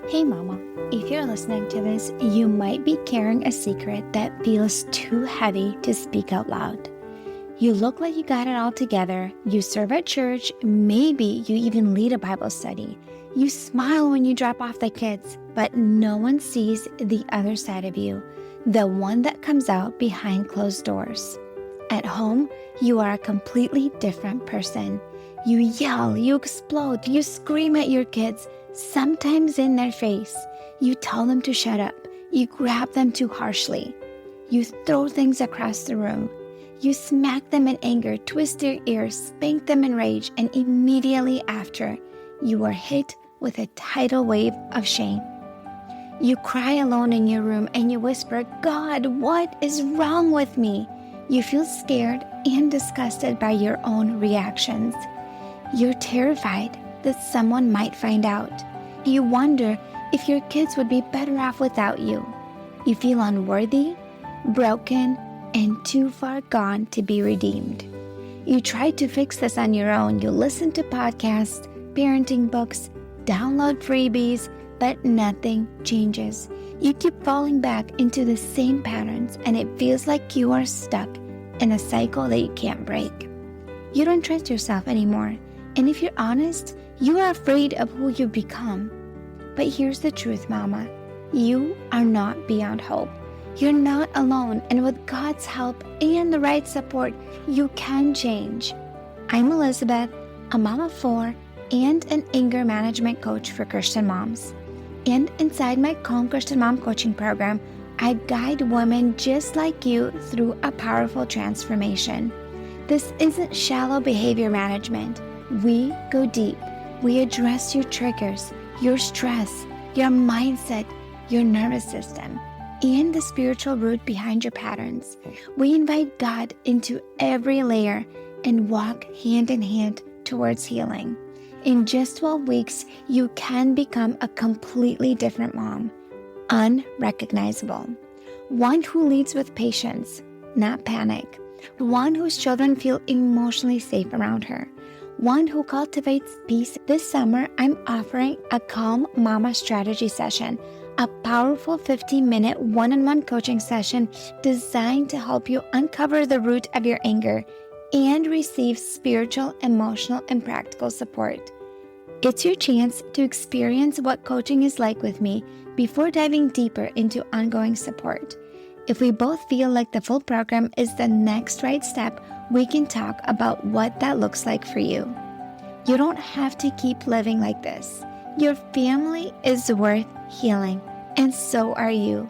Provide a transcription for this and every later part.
Hey mama, if you're listening to this, you might be carrying a secret that feels too heavy to speak out loud. You look like you got it all together, you serve at church, maybe you even lead a Bible study. You smile when you drop off the kids, but no one sees the other side of you, the one that comes out behind closed doors. At home, you are a completely different person. You yell, you explode, you scream at your kids, sometimes in their face. You tell them to shut up. You grab them too harshly. You throw things across the room. You smack them in anger, twist their ears, spank them in rage, and immediately after, you are hit with a tidal wave of shame. You cry alone in your room and you whisper, "God, what is wrong with me?" You feel scared and disgusted by your own reactions. You're terrified that someone might find out. You wonder if your kids would be better off without you. You feel unworthy, broken, and too far gone to be redeemed. You try to fix this on your own. You listen to podcasts, parenting books, download freebies, but nothing changes. You keep falling back into the same patterns, and it feels like you are stuck in a cycle that you can't break. You don't trust yourself anymore, and if you're honest, you are afraid of who you become. But here's the truth, Mama. You are not beyond hope. You're not alone, and with God's help and the right support, you can change. I'm Elizabeth, a mom of 4 and an anger management coach for Christian moms. And inside my Calm Christian Mom coaching program, I guide women just like you through a powerful transformation. This isn't shallow behavior management. We go deep. We address your triggers, your stress, your mindset, your nervous system, and the spiritual root behind your patterns. We invite God into every layer and walk hand in hand towards healing. In just 12 weeks, you can become a completely different mom, unrecognizable. One who leads with patience, not panic. One whose children feel emotionally safe around her. One who cultivates peace. This summer, I'm offering a Calm Mama strategy session, a powerful 15-minute one-on-one coaching session designed to help you uncover the root of your anger and receive spiritual, emotional, and practical support. It's your chance to experience what coaching is like with me before diving deeper into ongoing support. If we both feel like the full program is the next right step, we can talk about what that looks like for you. You don't have to keep living like this. Your family is worth healing, and so are you.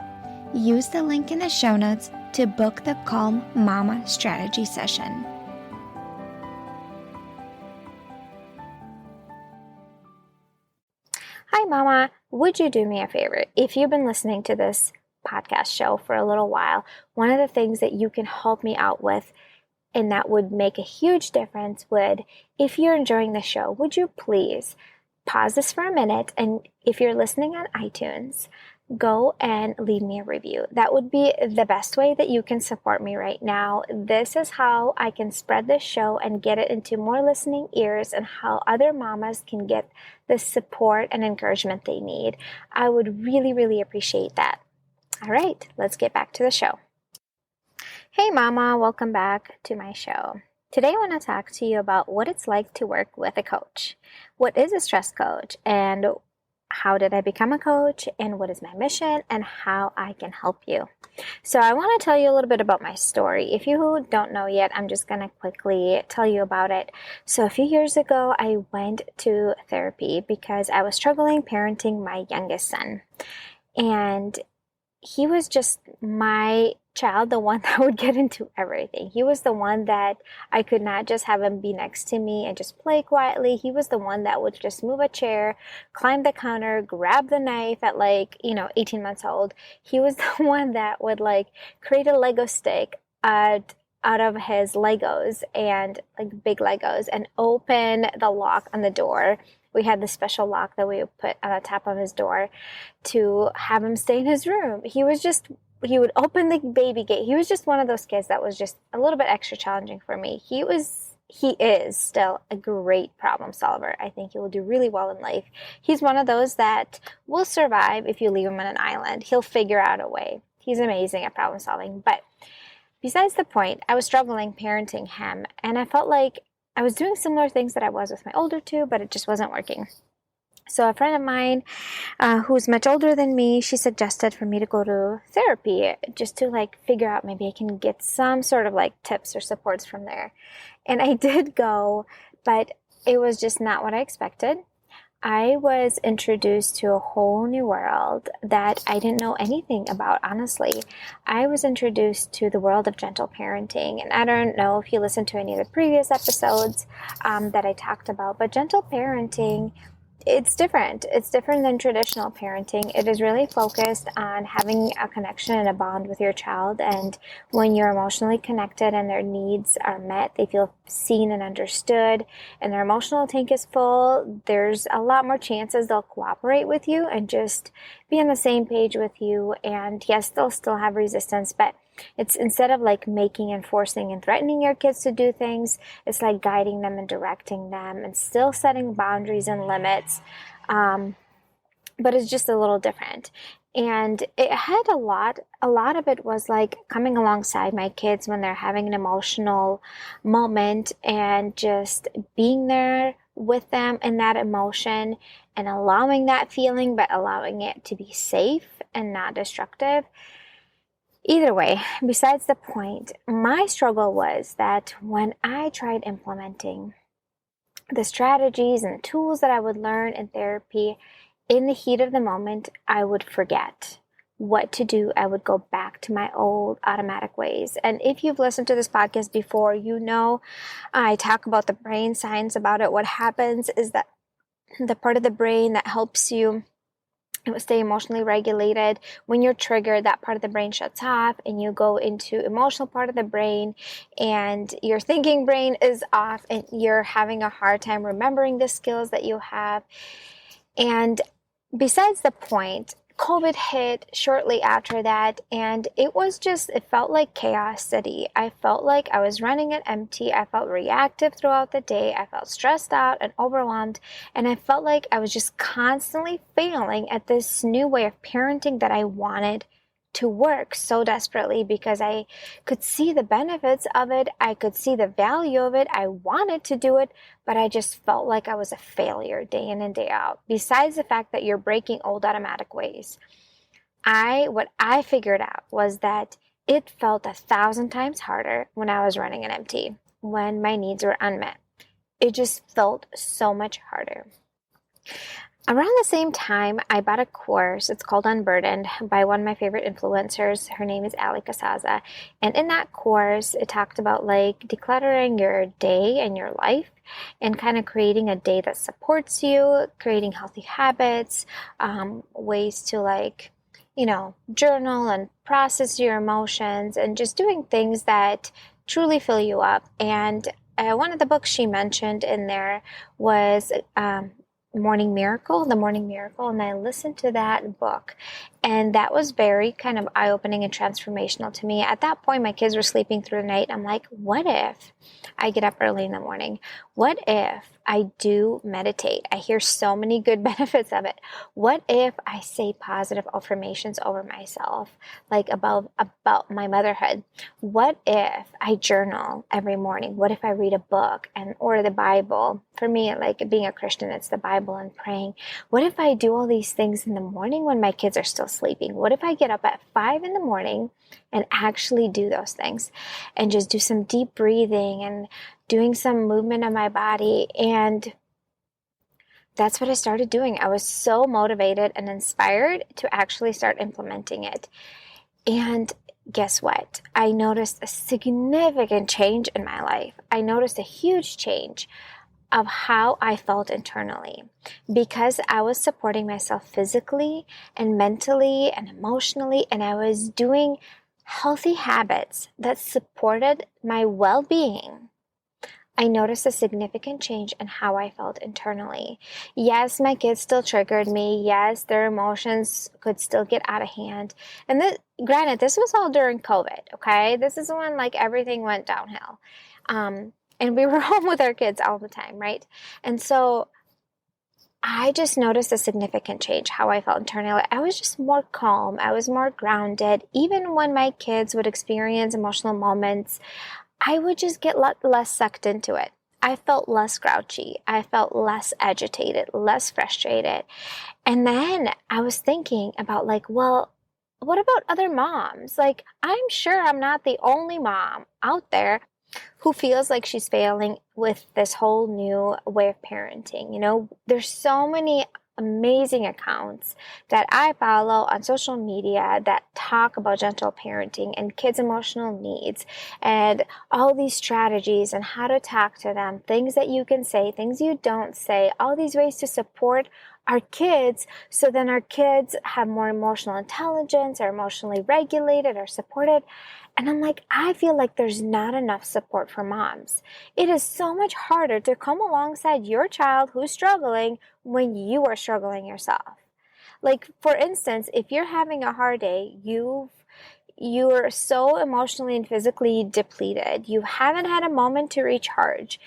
Use the link in the show notes to book the Calm Mama strategy session. Hi, Mama. Would you do me a favor? If you've been listening to this podcast show for a little while, one of the things that you can help me out with, and that would make a huge difference, if you're enjoying the show, would you please pause this for a minute, and if you're listening on iTunes, go and leave me a review. That would be the best way that you can support me right now. This is how I can spread this show and get it into more listening ears, and how other mamas can get the support and encouragement they need. I would really, really appreciate that. All right, let's get back to the show. Hey Mama, welcome back to my show. Today I want to talk to you about what it's like to work with a coach. What is a stress coach, and how did I become a coach, and what is my mission, and how I can help you. So I want to tell you a little bit about my story. If you don't know yet, I'm just going to quickly tell you about it. So a few years ago, I went to therapy because I was struggling parenting my youngest son. And he was just my child, the one that would get into everything. He was the one that I could not just have him be next to me and just play quietly. He was the one that would just move a chair, climb the counter, grab the knife at 18 months old. He was the one that would create a Lego stick out of his Legos, and big Legos, and open the lock on the door. We had this special lock that we would put on the top of his door to have him stay in his room. He would open the baby gate. He was just one of those kids that was just a little bit extra challenging for me. He was he is still a great problem solver. I think he will do really well in life. He's one of those that will survive if you leave him on an island. He'll figure out a way. He's amazing at problem solving. But besides the point, I was struggling parenting him, and I felt like I was doing similar things that I was with my older two, but it just wasn't working. So a friend of mine who's much older than me, she suggested for me to go to therapy just to like figure out maybe I can get some sort of like tips or supports from there. And I did go, but it was just not what I expected. I was introduced to a whole new world that I didn't know anything about, honestly. I was introduced to the world of gentle parenting. And I don't know if you listened to any of the previous episodes that I talked about, but gentle parenting, it's different. It's different than traditional parenting. It is really focused on having a connection and a bond with your child. And when you're emotionally connected and their needs are met, they feel seen and understood, and their emotional tank is full, there's a lot more chances they'll cooperate with you and just be on the same page with you. And yes, they'll still have resistance, but it's instead of like making and forcing and threatening your kids to do things, it's like guiding them and directing them and still setting boundaries and limits. But it's just a little different. And it had a lot of it was like coming alongside my kids when they're having an emotional moment and just being there with them in that emotion and allowing that feeling, but allowing it to be safe and not destructive. Either way, besides the point, my struggle was that when I tried implementing the strategies and tools that I would learn in therapy, in the heat of the moment, I would forget what to do. I would go back to my old automatic ways. And if you've listened to this podcast before, you know I talk about the brain science about it. What happens is that the part of the brain that helps you stay emotionally regulated, when you're triggered, that part of the brain shuts off and you go into emotional part of the brain, and your thinking brain is off and you're having a hard time remembering the skills that you have. And besides the point, COVID hit shortly after that, and it felt like chaos city. I felt like I was running it empty. I felt reactive throughout the day. I felt stressed out and overwhelmed, and I felt like I was just constantly failing at this new way of parenting that I wanted to work so desperately because I could see the benefits of it. I could see the value of it. I wanted to do it, but I just felt like I was a failure day in and day out. Besides the fact that you're breaking old automatic ways, what I figured out was that it felt 1,000 times harder when I was running an empty, when my needs were unmet. It just felt so much harder. Around the same time, I bought a course. It's called Unburdened by one of my favorite influencers. Her name is Ali Casaza. And in that course, it talked about like decluttering your day and your life and kind of creating a day that supports you, creating healthy habits, ways to like, journal and process your emotions and just doing things that truly fill you up. And one of the books she mentioned in there was The Morning Miracle, and I listened to that book, and that was very kind of eye-opening and transformational to me. At that point, my kids were sleeping through the night. I'm like, what if I get up early in the morning? What if I do meditate? I hear so many good benefits of it. What if I say positive affirmations over myself, like about my motherhood? What if I journal every morning? What if I read a book or the Bible? For me, like being a Christian, it's the Bible and praying. What if I do all these things in the morning when my kids are still sleeping? What if I get up at 5 in the morning and actually do those things and just do some deep breathing and doing some movement of my body? And that's what I started doing. I was so motivated and inspired to actually start implementing it. And guess what? I noticed a significant change in my life. I noticed a huge change of how I felt internally because I was supporting myself physically and mentally and emotionally, and I was doing healthy habits that supported my well-being. I noticed a significant change in how I felt internally. Yes, my kids still triggered me. Yes, their emotions could still get out of hand. And granted, this was all during COVID, okay? This is when like everything went downhill. And we were home with our kids all the time, right? And so I just noticed a significant change how I felt internally. I was just more calm. I was more grounded. Even when my kids would experience emotional moments, I would just get less sucked into it. I felt less grouchy. I felt less agitated, less frustrated. And then I was thinking about like, well, what about other moms? Like, I'm sure I'm not the only mom out there who feels like she's failing with this whole new way of parenting. You know, there's so many amazing accounts that I follow on social media that talk about gentle parenting and kids' emotional needs and all these strategies and how to talk to them, things that you can say, things you don't say, all these ways to support our kids so then our kids have more emotional intelligence, are emotionally regulated, are supported. And I'm like, I feel like there's not enough support for moms. It is so much harder to come alongside your child who's struggling when you are struggling yourself. Like, for instance, if you're having a hard day, you're so emotionally and physically depleted. You haven't had a moment to recharge.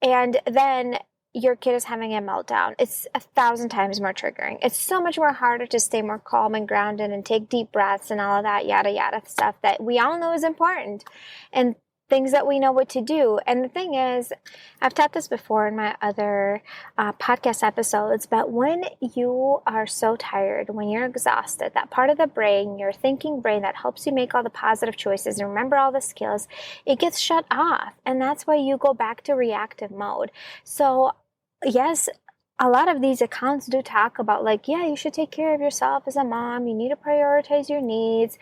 And then your kid is having a meltdown. It's 1,000 times more triggering. It's so much more harder to stay more calm and grounded and take deep breaths and all of that yada yada stuff that we all know is important and things that we know what to do. And the thing is, I've taught this before in my other podcast episodes, but when you are so tired, when you're exhausted, that part of the brain, your thinking brain that helps you make all the positive choices and remember all the skills, it gets shut off. And that's why you go back to reactive mode. So yes, a lot of these accounts do talk about like, yeah, you should take care of yourself as a mom. You need to prioritize your needs,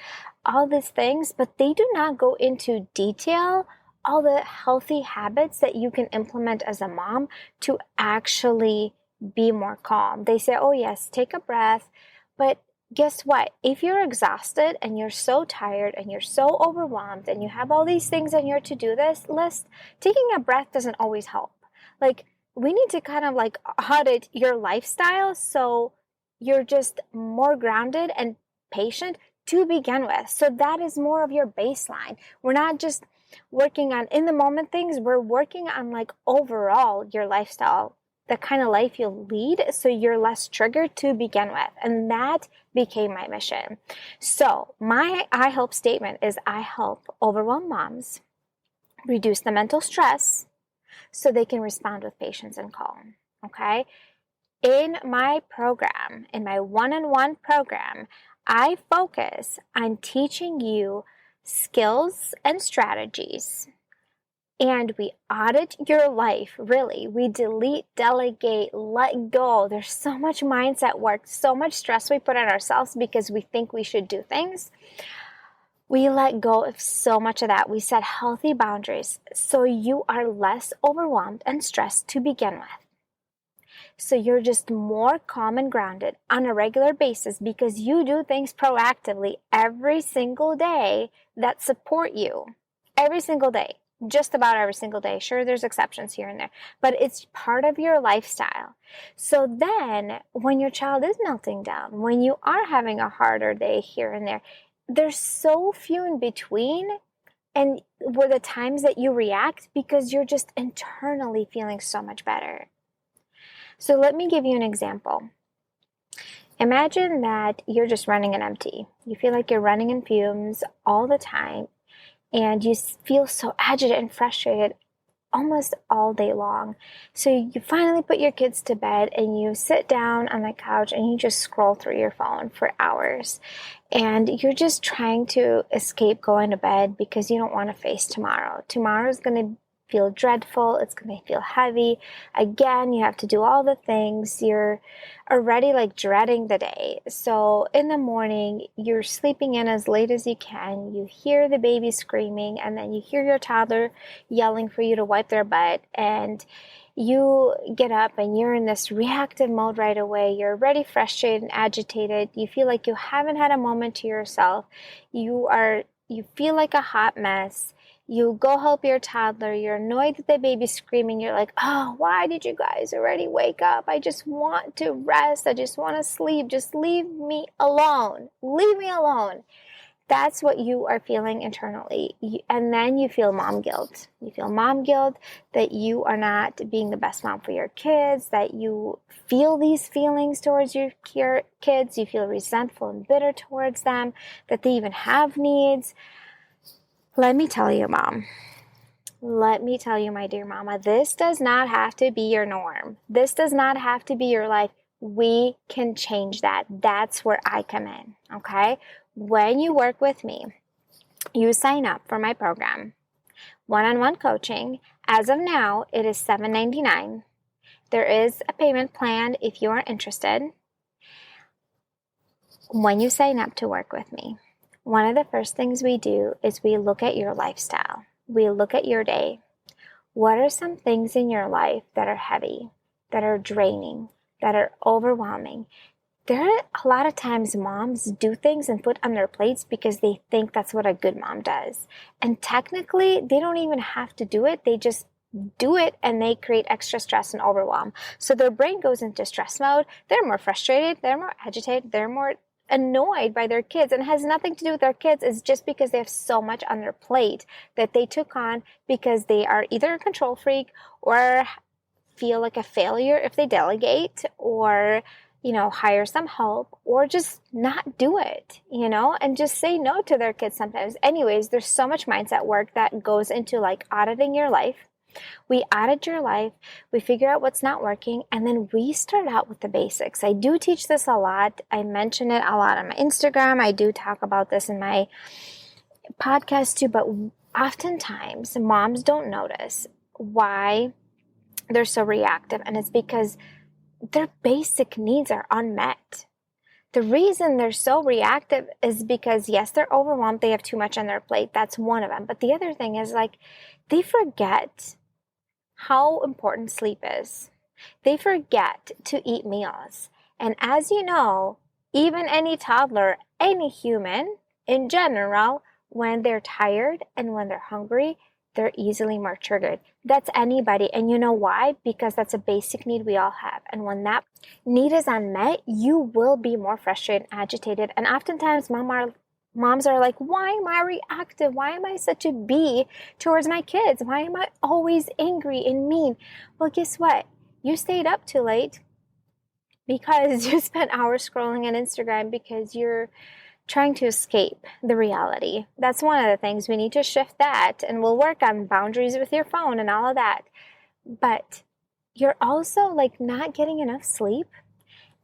all these things, but they do not go into detail all the healthy habits that you can implement as a mom to actually be more calm. They say, oh yes, take a breath, but guess what? If you're exhausted and you're so tired and you're so overwhelmed and you have all these things on your to-do list, taking a breath doesn't always help. Like, we need to kind of like audit your lifestyle so you're just more grounded and patient to begin with. So that is more of your baseline. We're not just working on in the moment things, we're working on like overall your lifestyle, the kind of life you'll lead so you're less triggered to begin with. And that became my mission. So my I help statement is I help overwhelmed moms reduce the mental stress so they can respond with patience and calm. Okay? In my program, in my one-on-one program, I focus on teaching you skills and strategies. And we audit your life, really. We delete, delegate, let go. There's so much mindset work, so much stress we put on ourselves because we think we should do things. We let go of so much of that. We set healthy boundaries so you are less overwhelmed and stressed to begin with. So you're just more calm and grounded on a regular basis because you do things proactively every single day that support you. Every single day. Just about every single day. Sure, there's exceptions here and there, but it's part of your lifestyle. So then when your child is melting down, when you are having a harder day here and there, there's so few in between and were the times that you react because you're just internally feeling so much better. So let me give you an example. Imagine that you're just running on empty. You feel like you're running in fumes all the time and you feel so agitated and frustrated almost all day long. So you finally put your kids to bed and you sit down on the couch and you just scroll through your phone for hours. And you're just trying to escape going to bed because you don't want to face tomorrow. Tomorrow is going to feel dreadful. It's going to feel heavy. Again, you have to do all the things. You're already like dreading the day. So in the morning, you're sleeping in as late as you can. You hear the baby screaming and then you hear your toddler yelling for you to wipe their butt. And you get up and you're in this reactive mode right away. You're already frustrated and agitated. You feel like you haven't had a moment to yourself. You feel like a hot mess. You go help your toddler. You're annoyed that the baby's screaming. You're like, oh, why did you guys already wake up? I just want to rest. I just want to sleep. Just leave me alone. Leave me alone. That's what you are feeling internally. And then you feel mom guilt. You feel mom guilt that you are not being the best mom for your kids, that you feel these feelings towards your kids. You feel resentful and bitter towards them, that they even have needs. Let me tell you, Mom. Let me tell you, my dear mama, this does not have to be your norm. This does not have to be your life. We can change that. That's where I come in, okay? When you work with me, you sign up for my program, one-on-one coaching. As of now, it is $7.99. There is a payment plan if you are interested. When you sign up to work with me, one of the first things we do is we look at your lifestyle. We look at your day. What are some things in your life that are heavy, that are draining, that are overwhelming? There are a lot of times moms do things and put on their plates because they think that's what a good mom does. And technically, they don't even have to do it. They just do it and they create extra stress and overwhelm. So their brain goes into stress mode. They're more frustrated. They're more agitated. They're more annoyed by their kids, and it has nothing to do with their kids. It's just because they have so much on their plate that they took on because they are either a control freak or feel like a failure if they delegate or, hire some help or just not do it, and just say no to their kids sometimes. Anyways, there's so much mindset work that goes into like auditing your life. We audit your life, we figure out what's not working, and then we start out with the basics. I do teach this a lot. I mention it a lot on my Instagram. I do talk about this in my podcast too, but oftentimes moms don't notice why they're so reactive, and it's because their basic needs are unmet. The reason they're so reactive is because, yes, they're overwhelmed. They have too much on their plate. That's one of them. But the other thing is they forget how important sleep is. They forget to eat meals. And as you know, even any toddler, any human in general, when they're tired and when they're hungry, they're easily more triggered. That's anybody. And you know why? Because that's a basic need we all have. And when that need is unmet, you will be more frustrated and agitated. And oftentimes moms are like, why am I reactive? Why am I such a bee towards my kids? Why am I always angry and mean? Well, guess what? You stayed up too late because you spent hours scrolling on Instagram because you're trying to escape the reality. That's one of the things. We need to shift that, and we'll work on boundaries with your phone and all of that. But you're also not getting enough sleep.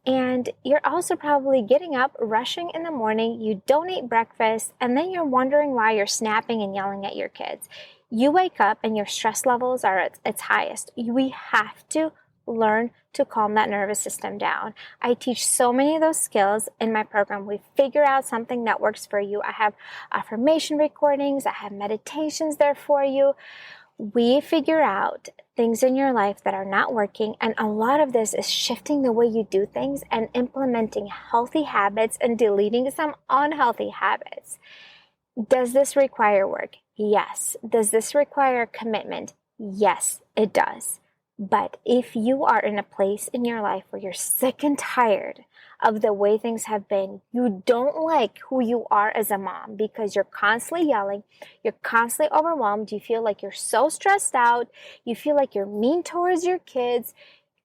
And you're also probably getting up, rushing in the morning, you don't eat breakfast, and then you're wondering why you're snapping and yelling at your kids. You wake up and your stress levels are at its highest. We have to learn to calm that nervous system down. I teach so many of those skills in my program. We figure out something that works for you. I have affirmation recordings. I have meditations there for you. We figure out things in your life that are not working, and a lot of this is shifting the way you do things and implementing healthy habits and deleting some unhealthy habits. Does this require work? Yes. Does this require commitment? Yes, it does. But if you are in a place in your life where you're sick and tired of the way things have been, you don't like who you are as a mom because you're constantly yelling, you're constantly overwhelmed, you feel like you're so stressed out, you feel like you're mean towards your kids,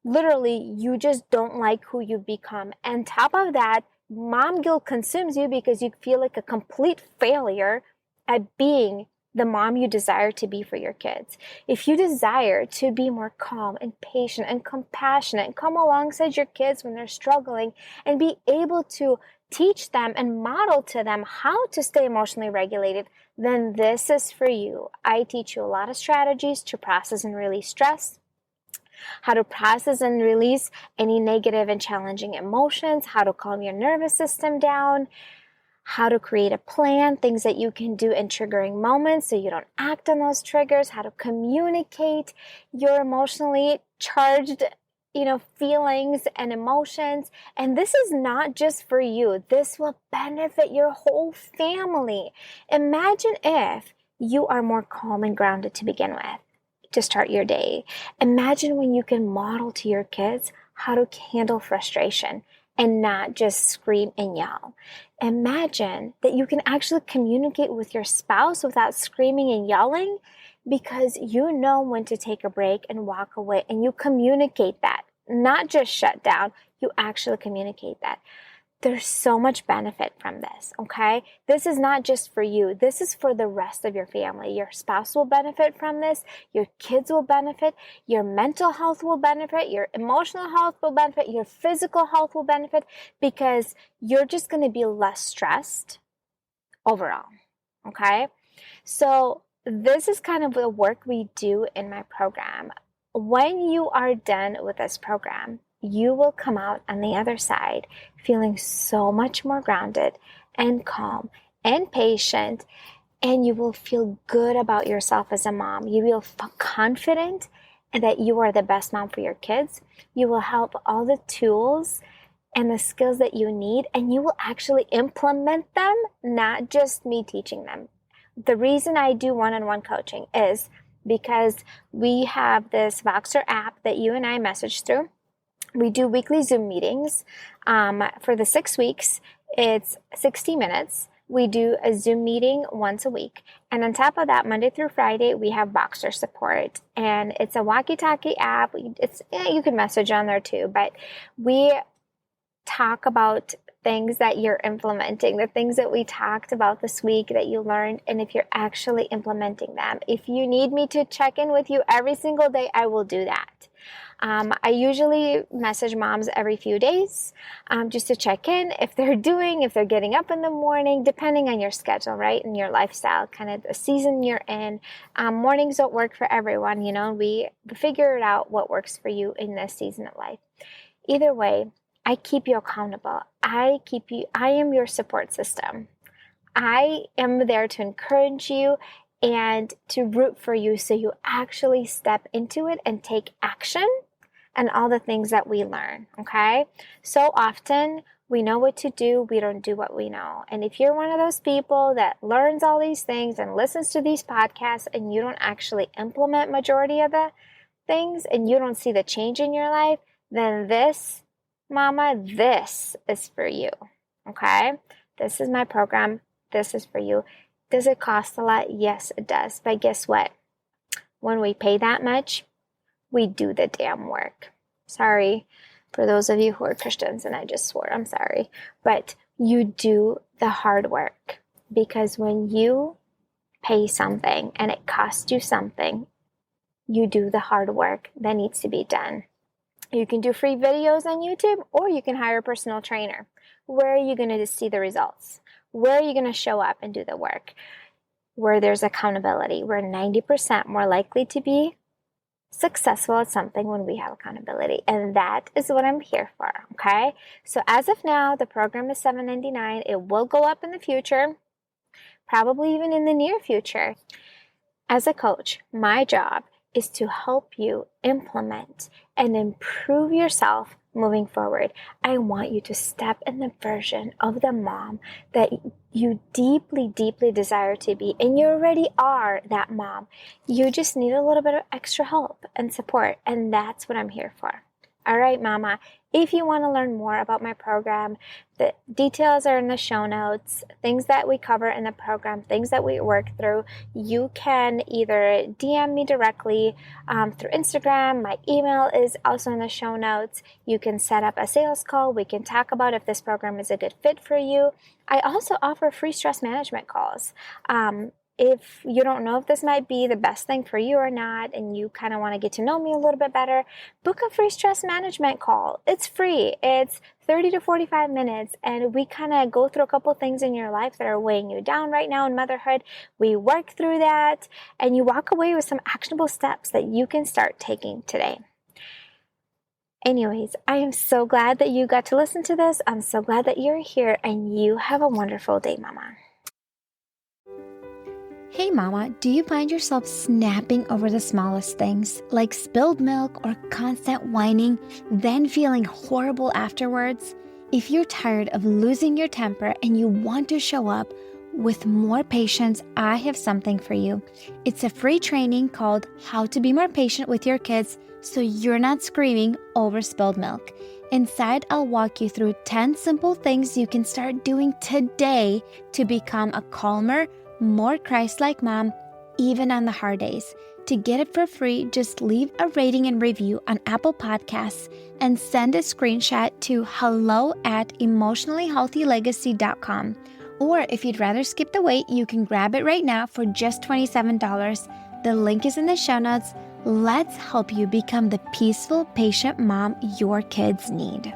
literally, you just don't like who you've become. And top of that, mom guilt consumes you because you feel like a complete failure at being the mom you desire to be for your kids. If you desire to be more calm and patient and compassionate and come alongside your kids when they're struggling and be able to teach them and model to them how to stay emotionally regulated, then this is for you. I teach you a lot of strategies to process and release stress, how to process and release any negative and challenging emotions, how to calm your nervous system down, how to create a plan, things that you can do in triggering moments so you don't act on those triggers, how to communicate your emotionally charged, feelings and emotions. And this is not just for you. This will benefit your whole family. Imagine if you are more calm and grounded to begin with, to start your day. Imagine when you can model to your kids how to handle frustration. and not just scream and yell. Imagine that you can actually communicate with your spouse without screaming and yelling, because you know when to take a break and walk away, and you communicate that, not just shut down, you actually communicate that. There's so much benefit from this, okay? This is not just for you. This is for the rest of your family. Your spouse will benefit from this. Your kids will benefit. Your mental health will benefit. Your emotional health will benefit. Your physical health will benefit, because you're just going to be less stressed overall, okay? So this is kind of the work we do in my program. When you are done with this program, you will come out on the other side feeling so much more grounded and calm and patient, and you will feel good about yourself as a mom. You will feel confident that you are the best mom for your kids. You will have all the tools and the skills that you need, and you will actually implement them, not just me teaching them. The reason I do one-on-one coaching is because we have this Voxer app that you and I message through. We do weekly Zoom meetings. For the 6 weeks, it's 60 minutes. We do a Zoom meeting once a week. And on top of that, Monday through Friday, we have Voxer support. And it's a walkie-talkie app. You can message on there too. But we talk about things that you're implementing, the things that we talked about this week that you learned, and if you're actually implementing them. If you need me to check in with you every single day, I will do that. I usually message moms every few days just to check in if they're getting up in the morning, depending on your schedule, right, and your lifestyle, kind of the season you're in. Mornings don't work for everyone, we figure it out what works for you in this season of life. Either way, I keep you accountable. I am your support system. I am there to encourage you and to root for you, so you actually step into it and take action and all the things that we learn, okay? So often we know what to do, we don't do what we know. And if you're one of those people that learns all these things and listens to these podcasts and you don't actually implement majority of the things and you don't see the change in your life, then this, mama, this is for you, okay? This is my program. This is for you. Does it cost a lot? Yes, it does. But guess what? When we pay that much, we do the damn work. Sorry for those of you who are Christians, and I just swore, I'm sorry. But you do the hard work, because when you pay something and it costs you something, you do the hard work that needs to be done. You can do free videos on YouTube, or you can hire a personal trainer. Where are you going to see the results? Where are you going to show up and do the work? Where there's accountability. We're 90% more likely to be successful at something when we have accountability. And that is what I'm here for, okay? So as of now, the program is $7.99. It will go up in the future, probably even in the near future. As a coach, my job is to help you implement and improve yourself moving forward. I want you to step in the version of the mom that you deeply, deeply desire to be. And you already are that mom. You just need a little bit of extra help and support. And that's what I'm here for. All right, mama. If you want to learn more about my program, the details are in the show notes, things that we cover in the program, things that we work through. You can either DM me directly through Instagram. My email is also in the show notes. You can set up a sales call. We can talk about if this program is a good fit for you. I also offer free stress management calls. If you don't know if this might be the best thing for you or not, and you kind of want to get to know me a little bit better, book a free stress management call. It's free. It's 30 to 45 minutes, and we kind of go through a couple things in your life that are weighing you down right now in motherhood. We work through that, and you walk away with some actionable steps that you can start taking today. Anyways, I am so glad that you got to listen to this. I'm so glad that you're here, and you have a wonderful day, mama. Hey mama, do you find yourself snapping over the smallest things, like spilled milk or constant whining, then feeling horrible afterwards? If you're tired of losing your temper and you want to show up with more patience, I have something for you. It's a free training called How to Be More Patient with Your Kids so you're not screaming over spilled milk. Inside, I'll walk you through 10 simple things you can start doing today to become a calmer, more Christ-like mom, even on the hard days. To get it for free, just leave a rating and review on Apple Podcasts and send a screenshot to hello@emotionallyhealthylegacy.com. Or if you'd rather skip the wait, you can grab it right now for just $27. The link is in the show notes. Let's help you become the peaceful, patient mom your kids need.